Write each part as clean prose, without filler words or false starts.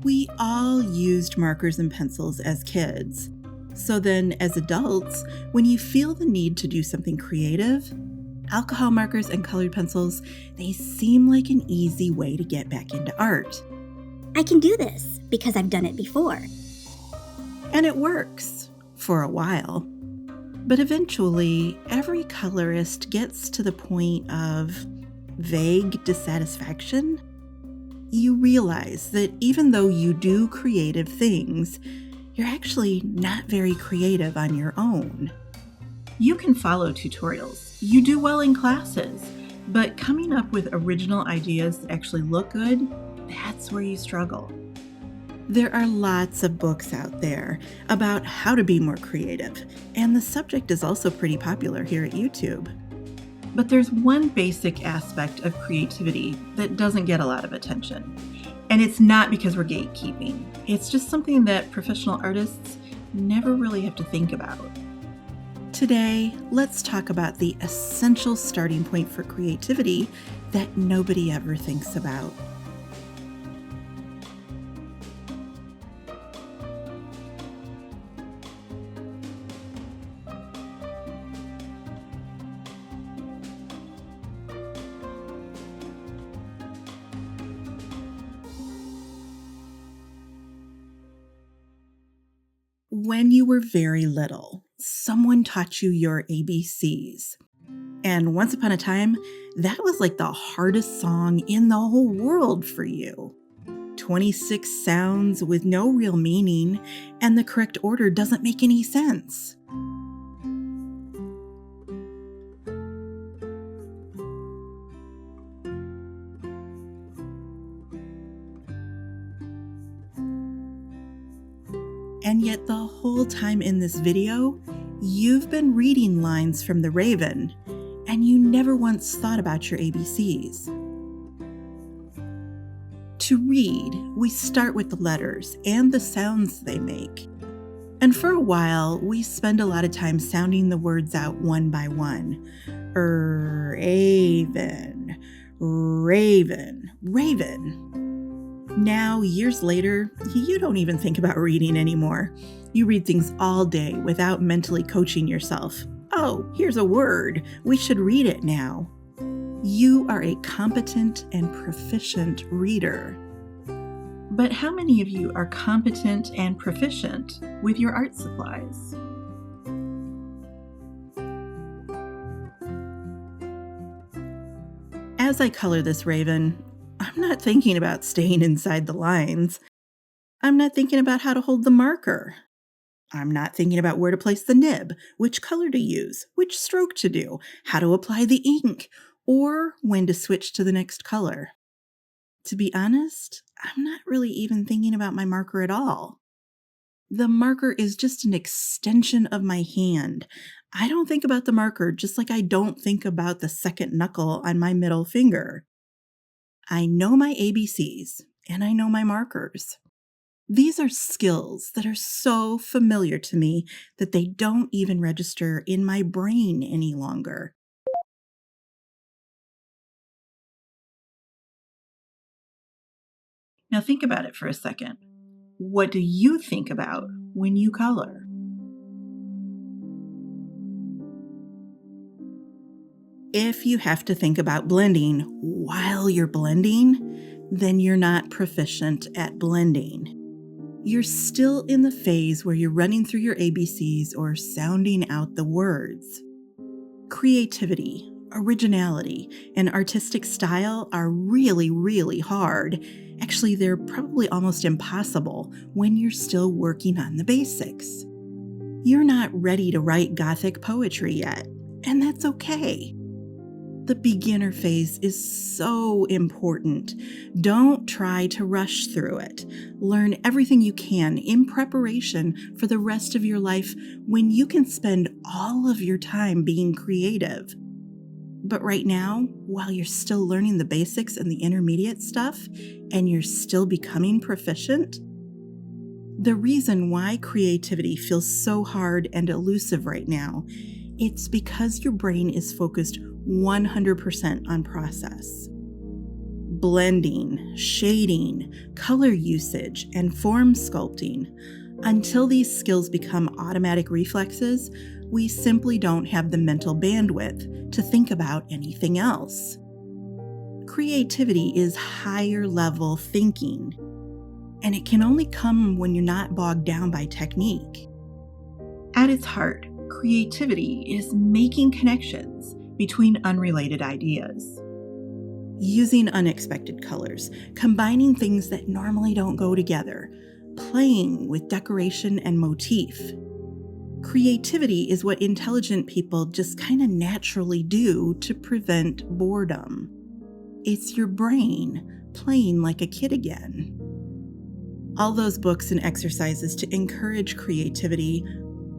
We all used markers and pencils as kids. So then, as adults, when you feel the need to do something creative, alcohol markers and colored pencils, they seem like an easy way to get back into art. I can do this because I've done it before. And it works for a while. But eventually, every colorist gets to the point of vague dissatisfaction. You realize that even though you do creative things, you're actually not very creative on your own. You can follow tutorials. You do well in classes, but coming up with original ideas that actually look good, that's where you struggle. There are lots of books out there about how to be more creative, and the subject is also pretty popular here at YouTube. But there's one basic aspect of creativity that doesn't get a lot of attention. And it's not because we're gatekeeping. It's just something that professional artists never really have to think about. Today, let's talk about the essential starting point for creativity that nobody ever thinks about. When you were very little, someone taught you your ABCs. And once upon a time, that was like the hardest song in the whole world for you. 26 sounds with no real meaning, and the correct order doesn't make any sense. And yet the whole time in this video, you've been reading lines from The Raven, and you never once thought about your ABCs. To read, we start with the letters and the sounds they make. And for a while, we spend a lot of time sounding the words out one by one. Raven, raven, raven. Now, years later, you don't even think about reading anymore. You read things all day without mentally coaching yourself. Oh, here's a word. We should read it now. You are a competent and proficient reader. But how many of you are competent and proficient with your art supplies? As I color this raven, I'm not thinking about staying inside the lines. I'm not thinking about how to hold the marker. I'm not thinking about where to place the nib, which color to use, which stroke to do, how to apply the ink, or when to switch to the next color. To be honest, I'm not really even thinking about my marker at all. The marker is just an extension of my hand. I don't think about the marker just like I don't think about the second knuckle on my middle finger. I know my ABCs, and I know my markers. These are skills that are so familiar to me that they don't even register in my brain any longer. Now think about it for a second. What do you think about when you color? If you have to think about blending while you're blending, then you're not proficient at blending. You're still in the phase where you're running through your ABCs or sounding out the words. Creativity, originality, and artistic style are really, really hard. Actually, they're probably almost impossible when you're still working on the basics. You're not ready to write Gothic poetry yet, and that's okay. The beginner phase is so important. Don't try to rush through it. Learn everything you can in preparation for the rest of your life when you can spend all of your time being creative. But right now, while you're still learning the basics and the intermediate stuff, and you're still becoming proficient, the reason why creativity feels so hard and elusive right now, it's because your brain is focused 100% on process. Blending, shading, color usage, and form sculpting. Until these skills become automatic reflexes, we simply don't have the mental bandwidth to think about anything else. Creativity is higher level thinking, and it can only come when you're not bogged down by technique. At its heart, creativity is making connections between unrelated ideas. Using unexpected colors, combining things that normally don't go together, playing with decoration and motif. Creativity is what intelligent people just kind of naturally do to prevent boredom. It's your brain playing like a kid again. All those books and exercises to encourage creativity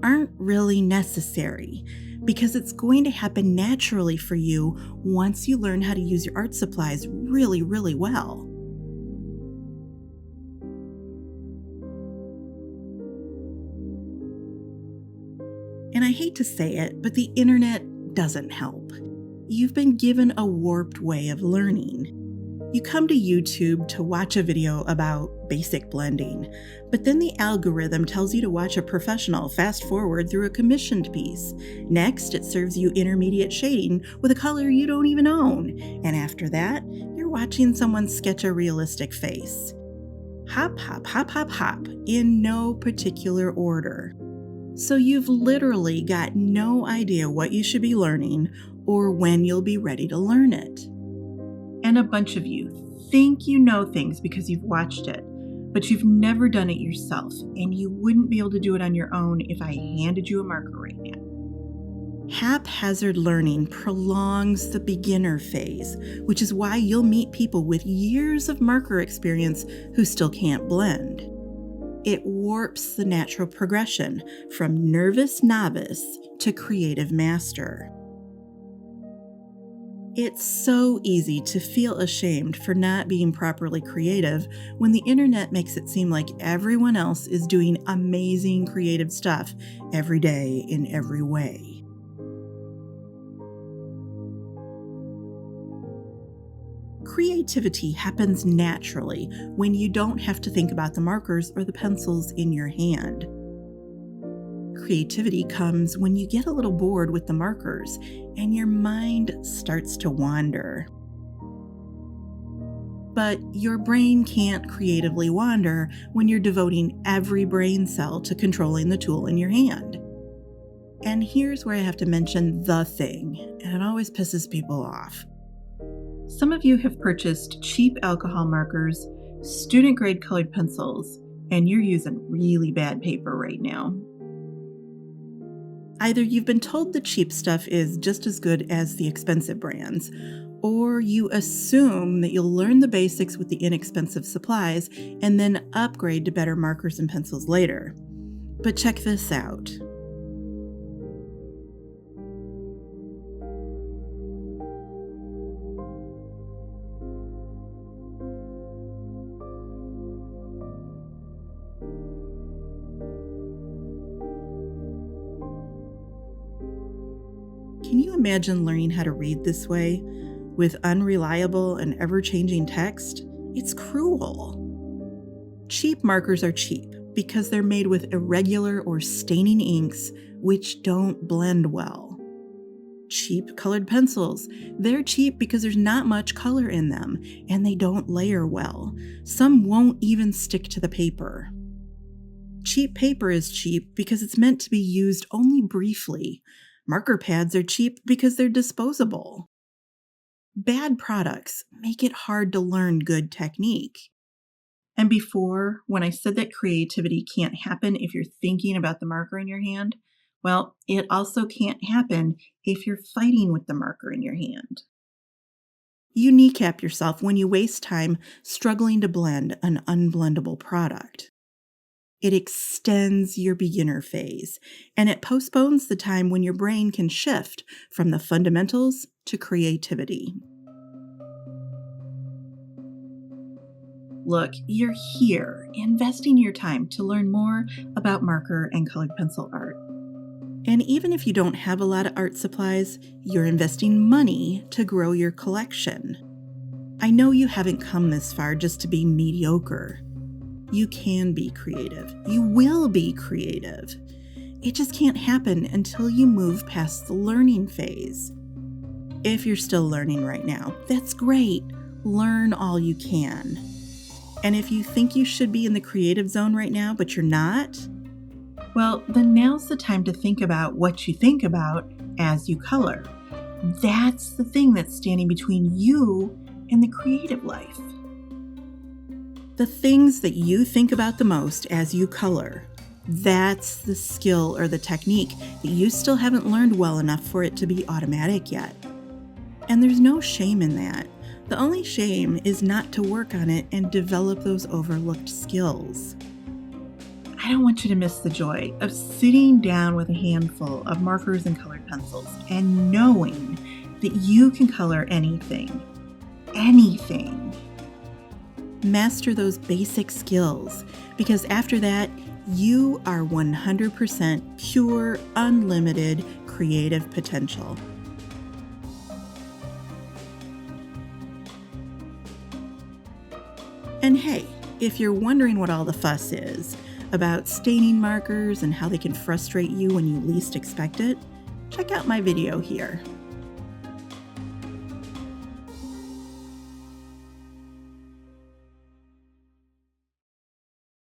aren't really necessary because it's going to happen naturally for you once you learn how to use your art supplies really, really well. And I hate to say it, but the internet doesn't help. You've been given a warped way of learning. You come to YouTube to watch a video about basic blending, but then the algorithm tells you to watch a professional fast forward through a commissioned piece. Next, it serves you intermediate shading with a color you don't even own. And after that, you're watching someone sketch a realistic face. Hop, hop, hop, hop, hop, in no particular order. So you've literally got no idea what you should be learning or when you'll be ready to learn it. And a bunch of you think you know things because you've watched it, but you've never done it yourself, and you wouldn't be able to do it on your own if I handed you a marker right now. Haphazard learning prolongs the beginner phase, which is why you'll meet people with years of marker experience who still can't blend. It warps the natural progression from nervous novice to creative master. It's so easy to feel ashamed for not being properly creative when the internet makes it seem like everyone else is doing amazing creative stuff every day in every way. Creativity happens naturally when you don't have to think about the markers or the pencils in your hand. Creativity comes when you get a little bored with the markers and your mind starts to wander. But your brain can't creatively wander when you're devoting every brain cell to controlling the tool in your hand. And here's where I have to mention the thing, and it always pisses people off. Some of you have purchased cheap alcohol markers, student-grade colored pencils, and you're using really bad paper right now. Either you've been told the cheap stuff is just as good as the expensive brands, or you assume that you'll learn the basics with the inexpensive supplies and then upgrade to better markers and pencils later. But check this out. Can you imagine learning how to read this way, with unreliable and ever-changing text? It's cruel. Cheap markers are cheap because they're made with irregular or staining inks which don't blend well. Cheap colored pencils, they're cheap because there's not much color in them and they don't layer well. Some won't even stick to the paper. Cheap paper is cheap because it's meant to be used only briefly. Marker pads are cheap because they're disposable. Bad products make it hard to learn good technique. And before, when I said that creativity can't happen if you're thinking about the marker in your hand, well, it also can't happen if you're fighting with the marker in your hand. You kneecap yourself when you waste time struggling to blend an unblendable product. It extends your beginner phase, and it postpones the time when your brain can shift from the fundamentals to creativity. Look, you're here, investing your time to learn more about marker and colored pencil art. And even if you don't have a lot of art supplies, you're investing money to grow your collection. I know you haven't come this far just to be mediocre. You can be creative. You will be creative. It just can't happen until you move past the learning phase. If you're still learning right now, that's great. Learn all you can. And if you think you should be in the creative zone right now, but you're not, well, then now's the time to think about what you think about as you color. That's the thing that's standing between you and the creative life. The things that you think about the most as you color, that's the skill or the technique that you still haven't learned well enough for it to be automatic yet. And there's no shame in that. The only shame is not to work on it and develop those overlooked skills. I don't want you to miss the joy of sitting down with a handful of markers and colored pencils and knowing that you can color anything. Anything. Master those basic skills, because after that, you are 100% pure, unlimited creative potential. And hey, if you're wondering what all the fuss is about staining markers and how they can frustrate you when you least expect it, check out my video here.